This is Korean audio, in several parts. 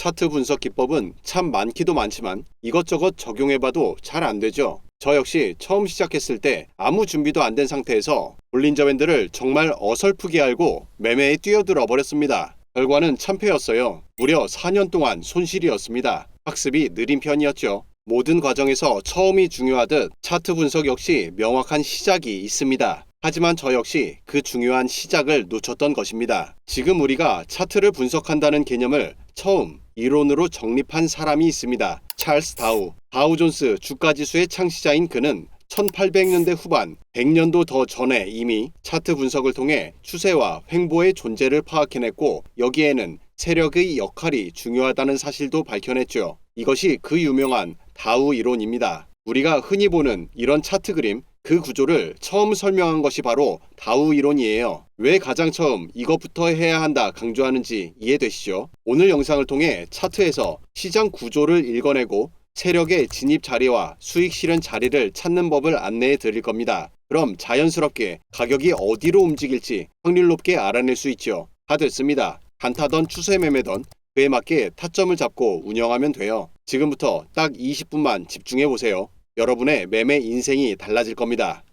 차트 분석 기법은 참 많기도 많지만 이것저것 적용해봐도 잘 안 되죠. 저 역시 처음 시작했을 때 아무 준비도 안 된 상태에서 볼린저 밴드를 정말 어설프게 알고 매매에 뛰어들어 버렸습니다. 결과는 참패였어요. 무려 4년 동안 손실이었습니다. 학습이 느린 편이었죠. 모든 과정에서 처음이 중요하듯 차트 분석 역시 명확한 시작이 있습니다. 하지만 저 역시 그 중요한 시작을 놓쳤던 것입니다. 지금 우리가 차트를 분석한다는 개념을 처음 이론으로 정립한 사람이 있습니다. 찰스 다우 존스 주가지수의 창시자인 그는 1800년대 후반, 100년도 더 전에 이미 차트 분석을 통해 추세와 횡보의 존재를 파악해냈고 여기에는 세력의 역할이 중요하다는 사실도 밝혀냈죠. 이것이 그 유명한 다우 이론입니다. 우리가 흔히 보는 이런 차트 그림, 그 구조를 처음 설명한 것이 바로 다우 이론이에요. 왜 가장 처음 이것부터 해야 한다 강조하는지 이해되시죠? 오늘 영상을 통해 차트에서 시장 구조를 읽어내고 세력의 진입 자리와 수익 실현 자리를 찾는 법을 안내해 드릴 겁니다. 그럼 자연스럽게 가격이 어디로 움직일지 확률 높게 알아낼 수 있죠. 다 됐습니다. 단타던 추세 매매던 그에 맞게 타점을 잡고 운영하면 돼요. 지금부터 딱 20분만 집중해 보세요. 여러분의 매매 인생이 달라질 겁니다.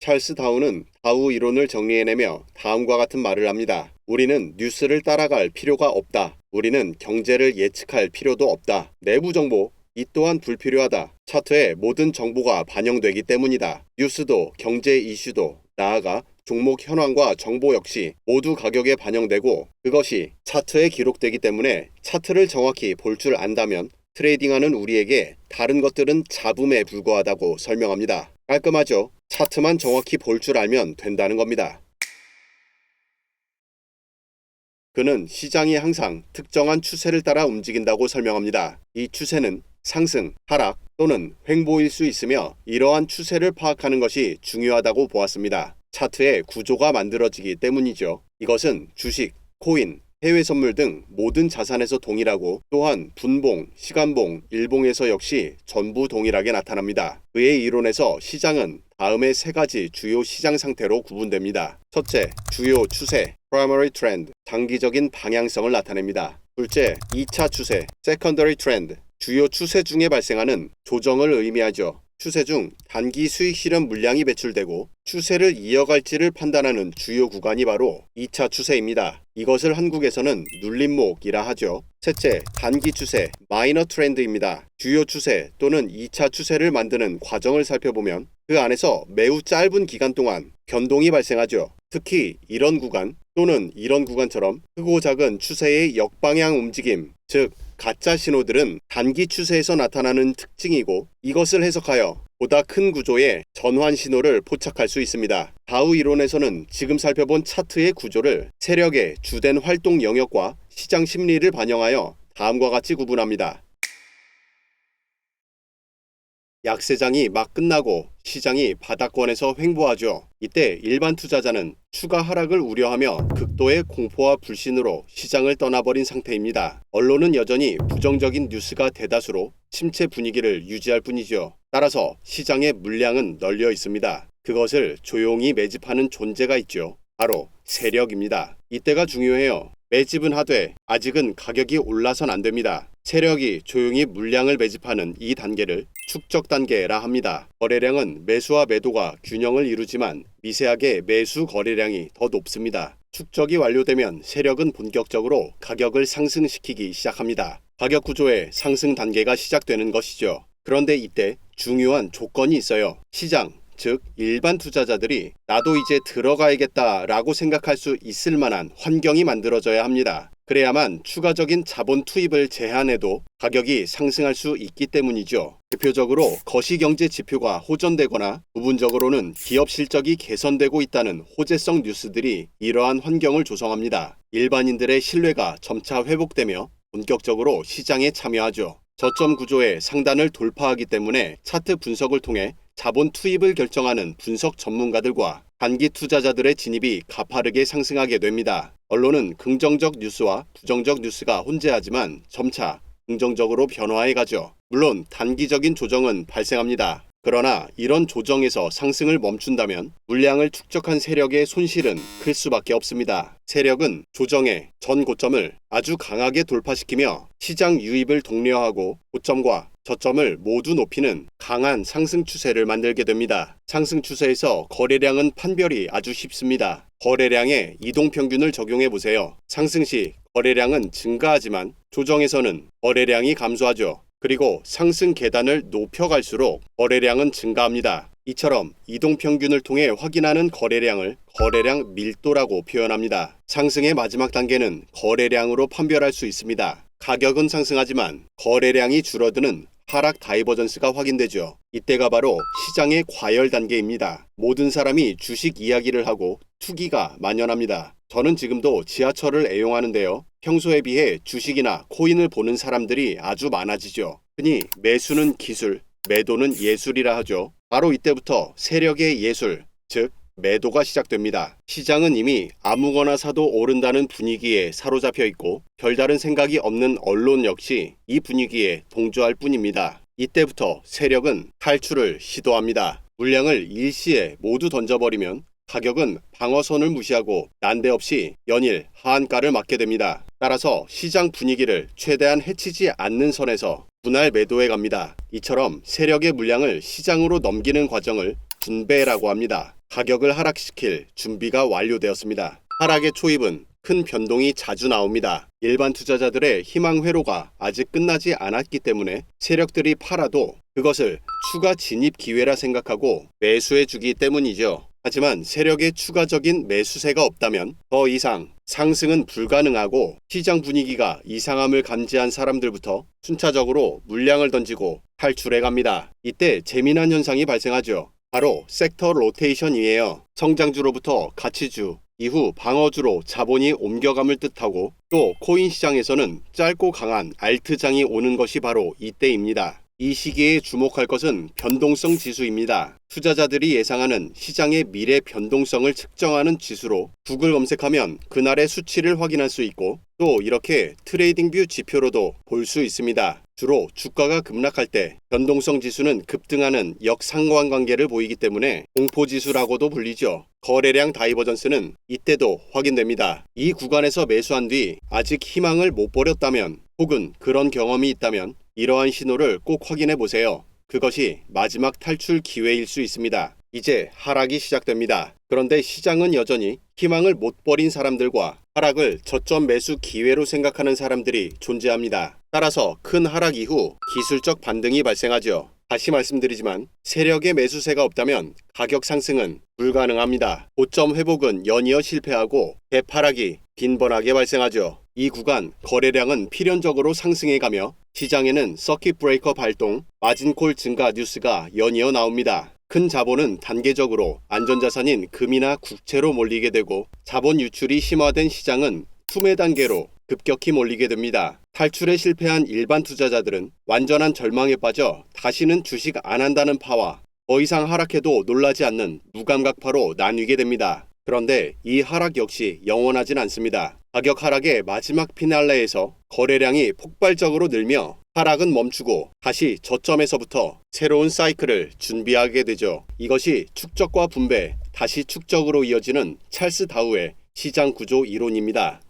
찰스 다우는 다우 이론을 정리해내며 다음과 같은 말을 합니다. 우리는 뉴스를 따라갈 필요가 없다. 우리는 경제를 예측할 필요도 없다. 내부 정보, 이 또한 불필요하다. 차트에 모든 정보가 반영되기 때문이다. 뉴스도 경제 이슈도 나아가 종목 현황과 정보 역시 모두 가격에 반영되고 그것이 차트에 기록되기 때문에 차트를 정확히 볼 줄 안다면 트레이딩하는 우리에게 다른 것들은 잡음에 불과하다고 설명합니다. 깔끔하죠? 차트만 정확히 볼 줄 알면 된다는 겁니다. 그는 시장이 항상 특정한 추세를 따라 움직인다고 설명합니다. 이 추세는 상승, 하락 또는 횡보일 수 있으며 이러한 추세를 파악하는 것이 중요하다고 보았습니다. 차트의 구조가 만들어지기 때문이죠. 이것은 주식, 코인, 해외 선물 등 모든 자산에서 동일하고 또한 분봉, 시간봉, 일봉에서 역시 전부 동일하게 나타납니다. 그의 이론에서 시장은 다음의 세 가지 주요 시장 상태로 구분됩니다. 첫째, 주요 추세, primary trend, 장기적인 방향성을 나타냅니다. 둘째, 2차 추세, secondary trend, 주요 추세 중에 발생하는 조정을 의미하죠. 추세 중 단기 수익 실현 물량이 배출되고 추세를 이어갈지를 판단하는 주요 구간이 바로 2차 추세입니다. 이것을 한국에서는 눌림목이라 하죠. 셋째, 단기 추세, 마이너 트렌드입니다. 주요 추세 또는 2차 추세를 만드는 과정을 살펴보면 그 안에서 매우 짧은 기간 동안 변동이 발생하죠. 특히 이런 구간 또는 이런 구간처럼 크고 작은 추세의 역방향 움직임, 즉 가짜 신호들은 단기 추세에서 나타나는 특징이고 이것을 해석하여 보다 큰 구조의 전환 신호를 포착할 수 있습니다. 다우 이론에서는 지금 살펴본 차트의 구조를 세력의 주된 활동 영역과 시장 심리를 반영하여 다음과 같이 구분합니다. 약세장이 막 끝나고 시장이 바닥권에서 횡보하죠. 이때 일반 투자자는 추가 하락을 우려하며 극도의 공포와 불신으로 시장을 떠나버린 상태입니다. 언론은 여전히 부정적인 뉴스가 대다수로 침체 분위기를 유지할 뿐이죠. 따라서 시장의 물량은 널려 있습니다. 그것을 조용히 매집하는 존재가 있죠. 바로 세력입니다. 이때가 중요해요. 매집은 하되 아직은 가격이 올라선 안 됩니다. 세력이 조용히 물량을 매집하는 이 단계를 축적 단계라 합니다. 거래량은 매수와 매도가 균형을 이루지만 미세하게 매수 거래량이 더 높습니다. 축적이 완료되면 세력은 본격적으로 가격을 상승시키기 시작합니다. 가격 구조의 상승 단계가 시작되는 것이죠. 그런데 이때 중요한 조건이 있어요. 시장, 즉 일반 투자자들이 나도 이제 들어가야겠다라고 생각할 수 있을 만한 환경이 만들어져야 합니다. 그래야만 추가적인 자본 투입을 제한해도 가격이 상승할 수 있기 때문이죠. 대표적으로 거시경제 지표가 호전되거나 부분적으로는 기업 실적이 개선되고 있다는 호재성 뉴스들이 이러한 환경을 조성합니다. 일반인들의 신뢰가 점차 회복되며 본격적으로 시장에 참여하죠. 저점 구조의 상단을 돌파하기 때문에 차트 분석을 통해 자본 투입을 결정하는 분석 전문가들과 단기 투자자들의 진입이 가파르게 상승하게 됩니다. 언론은 긍정적 뉴스와 부정적 뉴스가 혼재하지만 점차 긍정적으로 변화해 가죠. 물론 단기적인 조정은 발생합니다. 그러나 이런 조정에서 상승을 멈춘다면 물량을 축적한 세력의 손실은 클 수밖에 없습니다. 세력은 조정의 전 고점을 아주 강하게 돌파시키며 시장 유입을 독려하고 고점과 저점을 모두 높이는 강한 상승 추세를 만들게 됩니다. 상승 추세에서 거래량은 판별이 아주 쉽습니다. 거래량의 이동평균을 적용해 보세요. 상승 시 거래량은 증가하지만 조정에서는 거래량이 감소하죠. 그리고 상승 계단을 높여갈수록 거래량은 증가합니다. 이처럼 이동평균을 통해 확인하는 거래량을 거래량 밀도라고 표현합니다. 상승의 마지막 단계는 거래량으로 판별할 수 있습니다. 가격은 상승하지만 거래량이 줄어드는 하락 다이버전스가 확인되죠. 이때가 바로 시장의 과열 단계입니다. 모든 사람이 주식 이야기를 하고 투기가 만연합니다. 저는 지금도 지하철을 애용하는데요. 평소에 비해 주식이나 코인을 보는 사람들이 아주 많아지죠. 흔히 매수는 기술, 매도는 예술이라 하죠. 바로 이때부터 세력의 예술, 즉 매도가 시작됩니다. 시장은 이미 아무거나 사도 오른다는 분위기에 사로잡혀 있고 별다른 생각이 없는 언론 역시 이 분위기에 동조할 뿐입니다. 이때부터 세력은 탈출을 시도합니다. 물량을 일시에 모두 던져버리면 가격은 방어선을 무시하고 난데없이 연일 하한가를 맞게 됩니다. 따라서 시장 분위기를 최대한 해치지 않는 선에서 분할 매도해 갑니다. 이처럼 세력의 물량을 시장으로 넘기는 과정을 분배라고 합니다. 가격을 하락시킬 준비가 완료되었습니다. 하락의 초입은 큰 변동이 자주 나옵니다. 일반 투자자들의 희망 회로가 아직 끝나지 않았기 때문에 세력들이 팔아도 그것을 추가 진입 기회라 생각하고 매수해 주기 때문이죠. 하지만 세력의 추가적인 매수세가 없다면 더 이상 상승은 불가능하고 시장 분위기가 이상함을 감지한 사람들부터 순차적으로 물량을 던지고 탈출해 갑니다. 이때 재미난 현상이 발생하죠. 바로 섹터 로테이션이에요. 성장주로부터 가치주, 이후 방어주로 자본이 옮겨감을 뜻하고 또 코인 시장에서는 짧고 강한 알트장이 오는 것이 바로 이때입니다. 이 시기에 주목할 것은 변동성 지수입니다. 투자자들이 예상하는 시장의 미래 변동성을 측정하는 지수로 구글 검색하면 그날의 수치를 확인할 수 있고 또 이렇게 트레이딩뷰 지표로도 볼 수 있습니다. 주로 주가가 급락할 때 변동성 지수는 급등하는 역상관관계를 보이기 때문에 공포지수라고도 불리죠. 거래량 다이버전스는 이때도 확인됩니다. 이 구간에서 매수한 뒤 아직 희망을 못 버렸다면 혹은 그런 경험이 있다면 이러한 신호를 꼭 확인해 보세요. 그것이 마지막 탈출 기회일 수 있습니다. 이제 하락이 시작됩니다. 그런데 시장은 여전히 희망을 못 버린 사람들과 하락을 저점 매수 기회로 생각하는 사람들이 존재합니다. 따라서 큰 하락 이후 기술적 반등이 발생하죠. 다시 말씀드리지만 세력의 매수세가 없다면 가격 상승은 불가능합니다. 고점 회복은 연이어 실패하고 대파락이 빈번하게 발생하죠. 이 구간 거래량은 필연적으로 상승해가며 시장에는 서킷 브레이커 발동, 마진콜 증가 뉴스가 연이어 나옵니다. 큰 자본은 단계적으로 안전자산인 금이나 국채로 몰리게 되고 자본 유출이 심화된 시장은 투매 단계로 급격히 몰리게 됩니다. 탈출에 실패한 일반 투자자들은 완전한 절망에 빠져 다시는 주식 안 한다는 파와 더 이상 하락해도 놀라지 않는 무감각파로 나뉘게 됩니다. 그런데 이 하락 역시 영원하진 않습니다. 가격 하락의 마지막 피날레에서 거래량이 폭발적으로 늘며 하락은 멈추고 다시 저점에서부터 새로운 사이클을 준비하게 되죠. 이것이 축적과 분배, 다시 축적으로 이어지는 찰스 다우의 시장 구조 이론입니다.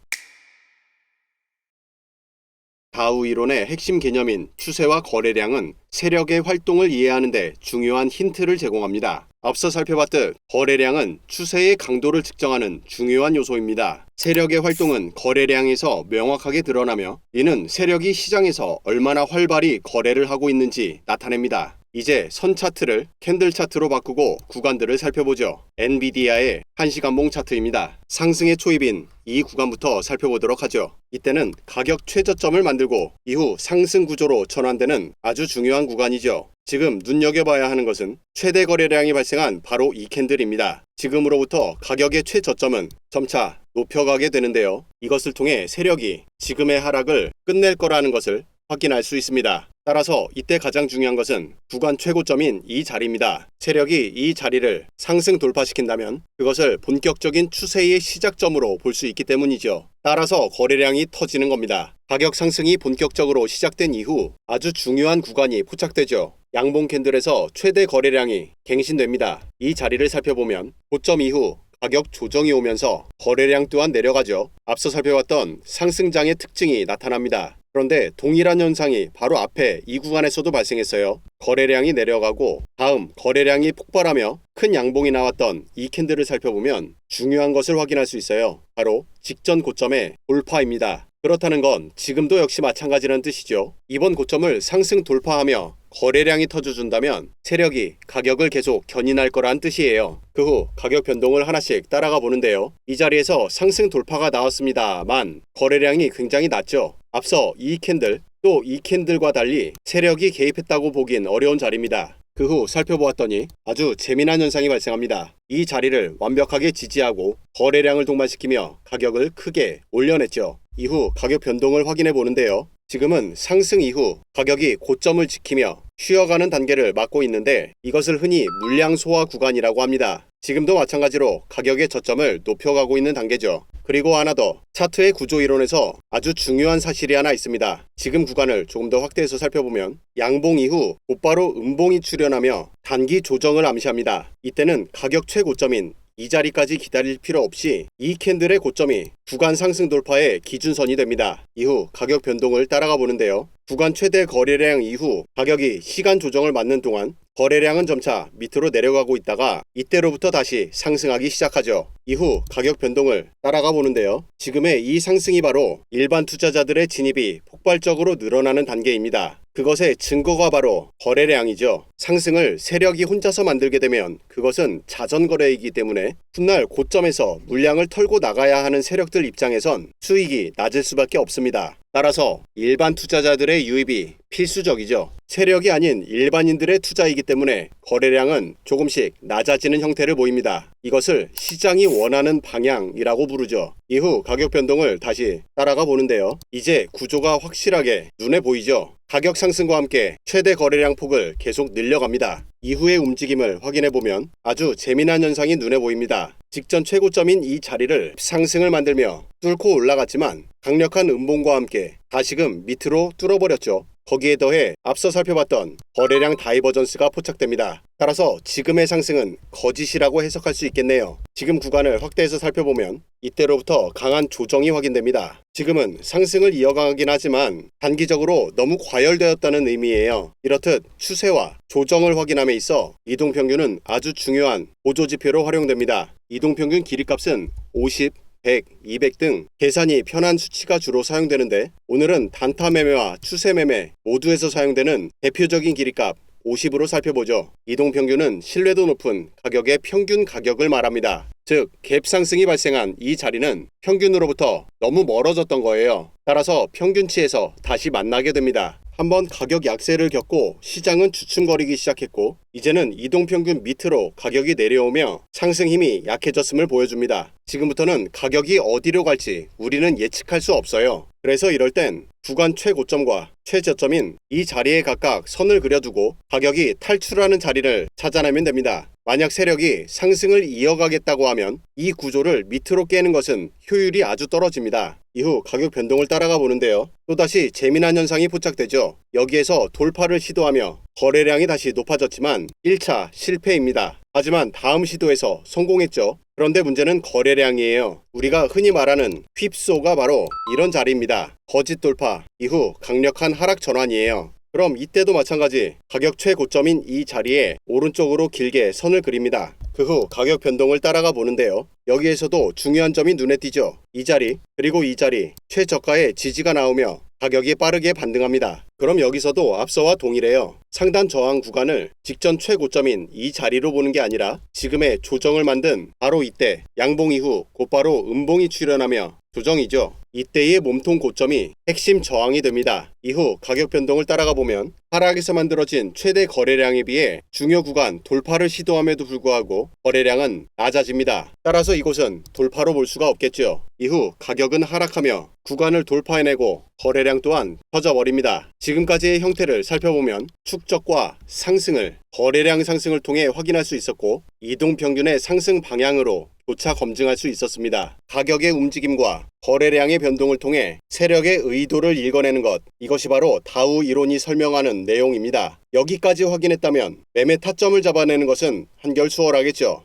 다우 이론의 핵심 개념인 추세와 거래량은 세력의 활동을 이해하는 데 중요한 힌트를 제공합니다. 앞서 살펴봤듯 거래량은 추세의 강도를 측정하는 중요한 요소입니다. 세력의 활동은 거래량에서 명확하게 드러나며 이는 세력이 시장에서 얼마나 활발히 거래를 하고 있는지 나타냅니다. 이제 선 차트를 캔들 차트로 바꾸고 구간들을 살펴보죠. 엔비디아의 1시간봉 차트입니다. 상승의 초입인 이 구간부터 살펴보도록 하죠. 이때는 가격 최저점을 만들고 이후 상승 구조로 전환되는 아주 중요한 구간이죠. 지금 눈여겨봐야 하는 것은 최대 거래량이 발생한 바로 이 캔들입니다. 지금으로부터 가격의 최저점은 점차 높여가게 되는데요. 이것을 통해 세력이 지금의 하락을 끝낼 거라는 것을 확인할 수 있습니다. 따라서 이때 가장 중요한 것은 구간 최고점인 이 자리입니다. 세력이 이 자리를 상승 돌파시킨다면 그것을 본격적인 추세의 시작점으로 볼 수 있기 때문이죠. 따라서 거래량이 터지는 겁니다. 가격 상승이 본격적으로 시작된 이후 아주 중요한 구간이 포착되죠. 양봉 캔들에서 최대 거래량이 갱신됩니다. 이 자리를 살펴보면 고점 이후 가격 조정이 오면서 거래량 또한 내려가죠. 앞서 살펴봤던 상승장의 특징이 나타납니다. 그런데 동일한 현상이 바로 앞에 이 구간에서도 발생했어요. 거래량이 내려가고 다음 거래량이 폭발하며 큰 양봉이 나왔던 이 캔들을 살펴보면 중요한 것을 확인할 수 있어요. 바로 직전 고점의 돌파입니다. 그렇다는 건 지금도 역시 마찬가지라는 뜻이죠. 이번 고점을 상승 돌파하며 거래량이 터져준다면 세력이 가격을 계속 견인할 거란 뜻이에요. 그 후 가격 변동을 하나씩 따라가 보는데요. 이 자리에서 상승 돌파가 나왔습니다만 거래량이 굉장히 낮죠. 앞서 이 캔들 또 이 캔들과 달리 세력이 개입했다고 보긴 어려운 자리입니다. 그 후 살펴보았더니 아주 재미난 현상이 발생합니다. 이 자리를 완벽하게 지지하고 거래량을 동반시키며 가격을 크게 올려냈죠. 이후 가격 변동을 확인해 보는데요. 지금은 상승 이후 가격이 고점을 지키며 쉬어가는 단계를 맞고 있는데 이것을 흔히 물량 소화 구간이라고 합니다. 지금도 마찬가지로 가격의 저점을 높여가고 있는 단계죠. 그리고 하나 더, 차트의 구조 이론에서 아주 중요한 사실이 하나 있습니다. 지금 구간을 조금 더 확대해서 살펴보면 양봉 이후 곧바로 음봉이 출현하며 단기 조정을 암시합니다. 이때는 가격 최고점인 이 자리까지 기다릴 필요 없이 이 캔들의 고점이 구간 상승 돌파의 기준선이 됩니다. 이후 가격 변동을 따라가 보는데요. 구간 최대 거래량 이후 가격이 시간 조정을 맞는 동안 거래량은 점차 밑으로 내려가고 있다가 이때로부터 다시 상승하기 시작하죠. 이후 가격 변동을 따라가 보는데요. 지금의 이 상승이 바로 일반 투자자들의 진입이 폭발적으로 늘어나는 단계입니다. 그것의 증거가 바로 거래량이죠. 상승을 세력이 혼자서 만들게 되면 그것은 자전거래이기 때문에 훗날 고점에서 물량을 털고 나가야 하는 세력들 입장에선 수익이 낮을 수밖에 없습니다. 따라서 일반 투자자들의 유입이 필수적이죠. 세력이 아닌 일반인들의 투자이기 때문에 거래량은 조금씩 낮아지는 형태를 보입니다. 이것을 시장이 원하는 방향이라고 부르죠. 이후 가격 변동을 다시 따라가 보는데요. 이제 구조가 확실하게 눈에 보이죠. 가격 상승과 함께 최대 거래량 폭을 계속 늘려갑니다. 이후의 움직임을 확인해보면 아주 재미난 현상이 눈에 보입니다. 직전 최고점인 이 자리를 상승을 만들며 뚫고 올라갔지만 강력한 음봉과 함께 다시금 밑으로 뚫어버렸죠. 거기에 더해 앞서 살펴봤던 거래량 다이버전스가 포착됩니다. 따라서 지금의 상승은 거짓이라고 해석할 수 있겠네요. 지금 구간을 확대해서 살펴보면 이때로부터 강한 조정이 확인됩니다. 지금은 상승을 이어가긴 하지만 단기적으로 너무 과열되었다는 의미예요. 이렇듯 추세와 조정을 확인함에 있어 이동평균은 아주 중요한 보조지표로 활용됩니다. 이동평균 길이값은 50, 100, 200 등 계산이 편한 수치가 주로 사용되는데 오늘은 단타 매매와 추세 매매 모두에서 사용되는 대표적인 길이값 50으로 살펴보죠. 이동평균은 신뢰도 높은 가격의 평균 가격을 말합니다. 즉, 갭 상승이 발생한 이 자리는 평균으로부터 너무 멀어졌던 거예요. 따라서 평균치에서 다시 만나게 됩니다. 한번 가격 약세를 겪고 시장은 주춤거리기 시작했고 이제는 이동평균 밑으로 가격이 내려오며 상승 힘이 약해졌음을 보여줍니다. 지금부터는 가격이 어디로 갈지 우리는 예측할 수 없어요. 그래서 이럴 땐 구간 최고점과 최저점인 이 자리에 각각 선을 그려두고 가격이 탈출하는 자리를 찾아내면 됩니다. 만약 세력이 상승을 이어가겠다고 하면 이 구조를 밑으로 깨는 것은 효율이 아주 떨어집니다. 이후 가격 변동을 따라가 보는데요. 또다시 재미난 현상이 포착되죠. 여기에서 돌파를 시도하며 거래량이 다시 높아졌지만 1차 실패입니다. 하지만 다음 시도에서 성공했죠. 그런데 문제는 거래량이에요. 우리가 흔히 말하는 휩소가 바로 이런 자리입니다. 거짓 돌파 이후 강력한 하락 전환이에요. 그럼 이때도 마찬가지 가격 최고점인 이 자리에 오른쪽으로 길게 선을 그립니다. 그 후 가격 변동을 따라가 보는데요. 여기에서도 중요한 점이 눈에 띄죠. 이 자리 그리고 이 자리 최저가의 지지가 나오며 가격이 빠르게 반등합니다. 그럼 여기서도 앞서와 동일해요. 상단 저항 구간을 직전 최고점인 이 자리로 보는 게 아니라 지금의 조정을 만든 바로 이때 양봉 이후 곧바로 음봉이 출현하며 조정이죠. 이때의 몸통 고점이 핵심 저항이 됩니다. 이후 가격 변동을 따라가 보면 하락에서 만들어진 최대 거래량에 비해 중요 구간 돌파를 시도함에도 불구하고 거래량은 낮아집니다. 따라서 이곳은 돌파로 볼 수가 없겠죠. 이후 가격은 하락하며 구간을 돌파해내고 거래량 또한 터져버립니다. 지금까지의 형태를 살펴보면 축적과 상승을 거래량 상승을 통해 확인할 수 있었고 이동평균의 상승 방향으로 조차 검증할 수 있었습니다. 가격의 움직임과 거래량의 변동을 통해 세력의 의도를 읽어내는 것, 이것이 바로 다우 이론이 설명하는 내용입니다. 여기까지 확인했다면 매매 타점을 잡아내는 것은 한결 수월하겠죠.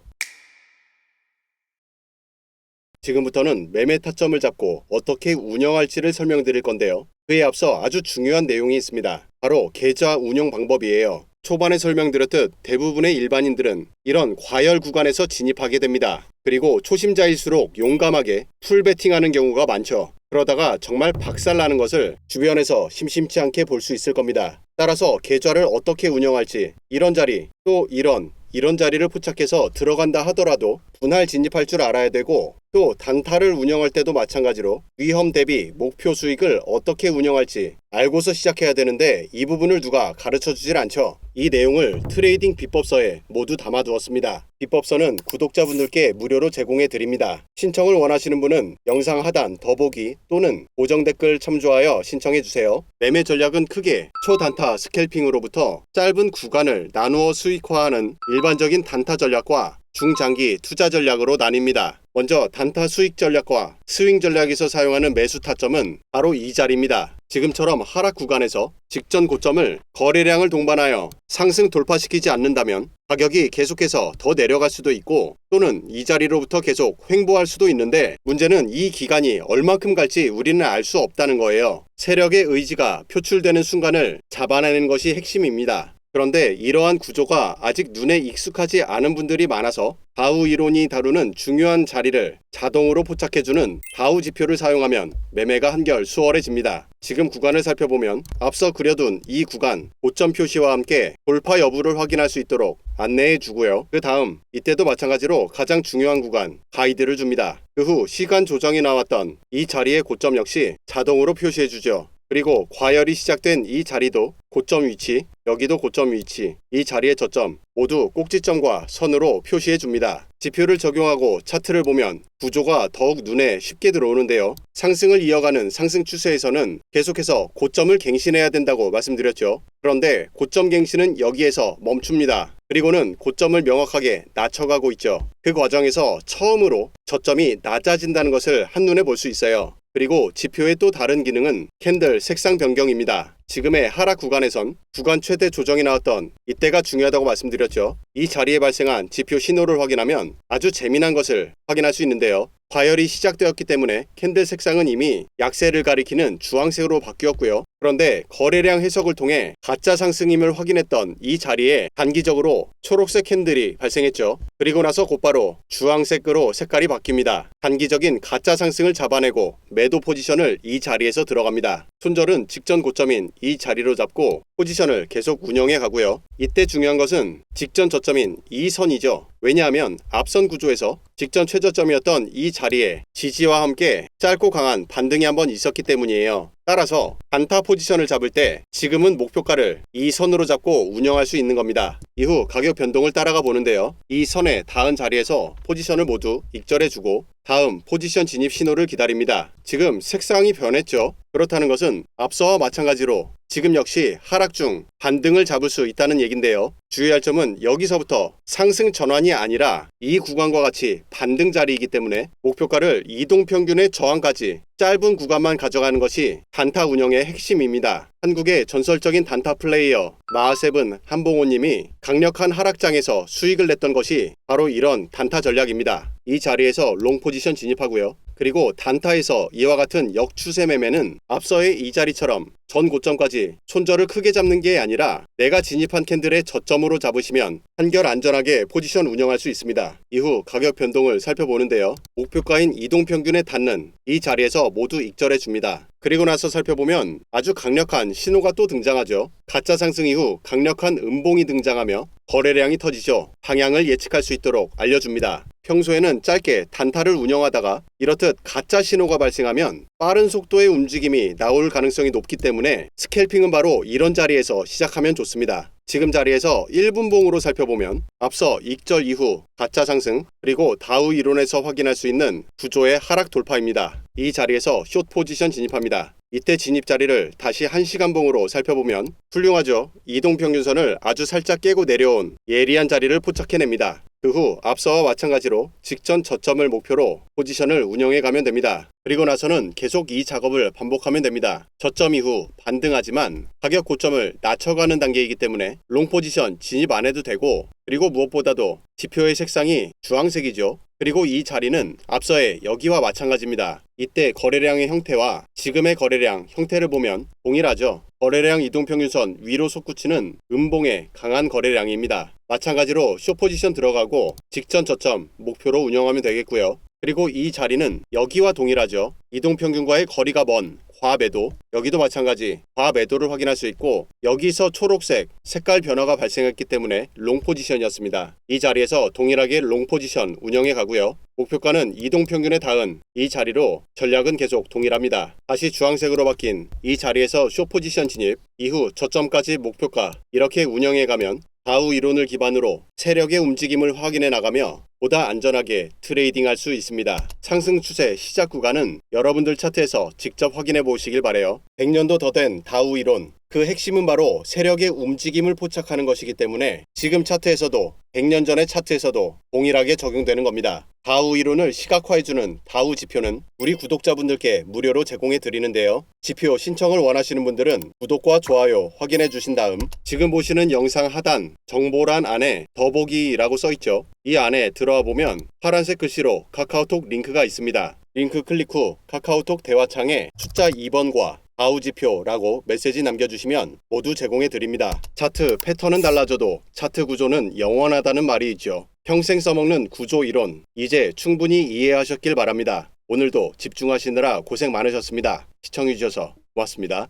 지금부터는 매매 타점을 잡고 어떻게 운영할지를 설명드릴 건데요. 그에 앞서 아주 중요한 내용이 있습니다. 바로 계좌 운영 방법이에요. 초반에 설명드렸듯 대부분의 일반인들은 이런 과열 구간에서 진입하게 됩니다. 그리고 초심자일수록 용감하게 풀베팅하는 경우가 많죠. 그러다가 정말 박살나는 것을 주변에서 심심치 않게 볼 수 있을 겁니다. 따라서 계좌를 어떻게 운영할지 이런 자리 또 이런 자리를 포착해서 들어간다 하더라도 분할 진입할 줄 알아야 되고, 또 단타를 운영할 때도 마찬가지로 위험 대비 목표 수익을 어떻게 운영할지 알고서 시작해야 되는데, 이 부분을 누가 가르쳐주질 않죠. 이 내용을 트레이딩 비법서에 모두 담아두었습니다. 비법서는 구독자분들께 무료로 제공해 드립니다. 신청을 원하시는 분은 영상 하단 더보기 또는 고정 댓글 첨부하여 신청해 주세요. 매매 전략은 크게 초단타 스캘핑으로부터 짧은 구간을 나누어 수익화하는 일반적인 단타 전략과 중장기 투자 전략으로 나뉩니다. 먼저 단타 수익 전략과 스윙 전략에서 사용하는 매수 타점은 바로 이 자리입니다. 지금처럼 하락 구간에서 직전 고점을 거래량을 동반하여 상승 돌파시키지 않는다면 가격이 계속해서 더 내려갈 수도 있고, 또는 이 자리로부터 계속 횡보할 수도 있는데, 문제는 이 기간이 얼만큼 갈지 우리는 알 수 없다는 거예요. 세력의 의지가 표출되는 순간을 잡아내는 것이 핵심입니다. 그런데 이러한 구조가 아직 눈에 익숙하지 않은 분들이 많아서 다우 이론이 다루는 중요한 자리를 자동으로 포착해주는 다우 지표를 사용하면 매매가 한결 수월해집니다. 지금 구간을 살펴보면 앞서 그려둔 이 구간 고점 표시와 함께 돌파 여부를 확인할 수 있도록 안내해 주고요. 그 다음 이때도 마찬가지로 가장 중요한 구간 가이드를 줍니다. 그 후 시간 조정이 나왔던 이 자리의 고점 역시 자동으로 표시해 주죠. 그리고 과열이 시작된 이 자리도 고점 위치, 여기도 고점 위치, 이 자리의 저점 모두 꼭지점과 선으로 표시해 줍니다. 지표를 적용하고 차트를 보면 구조가 더욱 눈에 쉽게 들어오는데요. 상승을 이어가는 상승 추세에서는 계속해서 고점을 갱신해야 된다고 말씀드렸죠. 그런데 고점 갱신은 여기에서 멈춥니다. 그리고는 고점을 명확하게 낮춰가고 있죠. 그 과정에서 처음으로 저점이 낮아진다는 것을 한눈에 볼 수 있어요. 그리고 지표의 또 다른 기능은 캔들 색상 변경입니다. 지금의 하락 구간에선 구간 최대 조정이 나왔던 이때가 중요하다고 말씀드렸죠. 이 자리에 발생한 지표 신호를 확인하면 아주 재미난 것을 확인할 수 있는데요. 과열이 시작되었기 때문에 캔들 색상은 이미 약세를 가리키는 주황색으로 바뀌었고요. 그런데 거래량 해석을 통해 가짜 상승임을 확인했던 이 자리에 단기적으로 초록색 캔들이 발생했죠. 그리고 나서 곧바로 주황색으로 색깔이 바뀝니다. 단기적인 가짜 상승을 잡아내고 매도 포지션을 이 자리에서 들어갑니다. 손절은 직전 고점인 이 자리로 잡고 포지션을 계속 운영해 가고요. 이때 중요한 것은 직전 저점인 이 선이죠. 왜냐하면 앞선 구조에서 직전 최저점이었던 이 자리에 지지와 함께 짧고 강한 반등이 한번 있었기 때문이에요. 따라서 단타 포지션을 잡을 때 지금은 목표가를 이 선으로 잡고 운영할 수 있는 겁니다. 이후 가격 변동을 따라가 보는데요. 이 선에 닿은 자리에서 포지션을 모두 익절해주고 다음 포지션 진입 신호를 기다립니다. 지금 색상이 변했죠. 그렇다는 것은 앞서와 마찬가지로 지금 역시 하락 중 반등을 잡을 수 있다는 얘긴데요. 주의할 점은 여기서부터 상승 전환이 아니라 이 구간과 같이 반등 자리이기 때문에 목표가를 이동평균의 저항까지 짧은 구간만 가져가는 것이 단타 운영의 핵심입니다. 한국의 전설적인 단타 플레이어 마하세븐 한봉호님이 강력한 하락장에서 수익을 냈던 것이 바로 이런 단타 전략입니다. 이 자리에서 롱 포지션 진입하고요. 그리고 단타에서 이와 같은 역추세 매매는 앞서의 이 자리처럼 전 고점까지 손절을 크게 잡는 게 아니라 내가 진입한 캔들의 저점으로 잡으시면 한결 안전하게 포지션 운영할 수 있습니다. 이후 가격 변동을 살펴보는데요. 목표가인 이동평균에 닿는 이 자리에서 모두 익절해 줍니다. 그리고 나서 살펴보면 아주 강력한 신호가 또 등장하죠. 가짜 상승 이후 강력한 음봉이 등장하며 거래량이 터지죠. 방향을 예측할 수 있도록 알려줍니다. 평소에는 짧게 단타를 운영하다가 이렇듯 가짜 신호가 발생하면 빠른 속도의 움직임이 나올 가능성이 높기 때문에 스캘핑은 바로 이런 자리에서 시작하면 좋습니다. 지금 자리에서 1분봉으로 살펴보면 앞서 익절 이후 가짜 상승 그리고 다우 이론에서 확인할 수 있는 구조의 하락 돌파입니다. 이 자리에서 숏 포지션 진입합니다. 이때 진입 자리를 다시 1시간봉으로 살펴보면 훌륭하죠. 이동평균선을 아주 살짝 깨고 내려온 예리한 자리를 포착해냅니다. 그 후 앞서와 마찬가지로 직전 저점을 목표로 포지션을 운영해 가면 됩니다. 그리고 나서는 계속 이 작업을 반복하면 됩니다. 저점 이후 반등하지만 가격 고점을 낮춰가는 단계이기 때문에 롱 포지션 진입 안 해도 되고, 그리고 무엇보다도 지표의 색상이 주황색이죠. 그리고 이 자리는 앞서의 여기와 마찬가지입니다. 이때 거래량의 형태와 지금의 거래량 형태를 보면 동일하죠. 거래량 이동평균선 위로 솟구치는 음봉의 강한 거래량입니다. 마찬가지로 숏 포지션 들어가고 직전 저점 목표로 운영하면 되겠고요. 그리고 이 자리는 여기와 동일하죠. 이동평균과의 거리가 먼 과매도, 여기도 마찬가지 과매도를 확인할 수 있고, 여기서 초록색 색깔 변화가 발생했기 때문에 롱 포지션이었습니다. 이 자리에서 동일하게 롱 포지션 운영해 가고요. 목표가는 이동평균에 닿은 이 자리로 전략은 계속 동일합니다. 다시 주황색으로 바뀐 이 자리에서 숏 포지션 진입, 이후 저점까지 목표가, 이렇게 운영해 가면 다우 이론을 기반으로 세력의 움직임을 확인해 나가며 보다 안전하게 트레이딩할 수 있습니다. 상승 추세 시작 구간은 여러분들 차트에서 직접 확인해 보시길 바래요. 100년도 더 된 다우 이론, 그 핵심은 바로 세력의 움직임을 포착하는 것이기 때문에 지금 차트에서도 100년 전의 차트에서도 동일하게 적용되는 겁니다. 다우 이론을 시각화해주는 다우 지표는 우리 구독자분들께 무료로 제공해 드리는데요. 지표 신청을 원하시는 분들은 구독과 좋아요 확인해 주신 다음 지금 보시는 영상 하단 정보란 안에 더보기라고 써있죠. 이 안에 들어와 보면 파란색 글씨로 카카오톡 링크가 있습니다. 링크 클릭 후 카카오톡 대화창에 숫자 2번과 다우 지표라고 메시지 남겨주시면 모두 제공해 드립니다. 차트 패턴은 달라져도 차트 구조는 영원하다는 말이 있죠. 평생 써먹는 구조 이론, 이제 충분히 이해하셨길 바랍니다. 오늘도 집중하시느라 고생 많으셨습니다. 시청해주셔서 고맙습니다.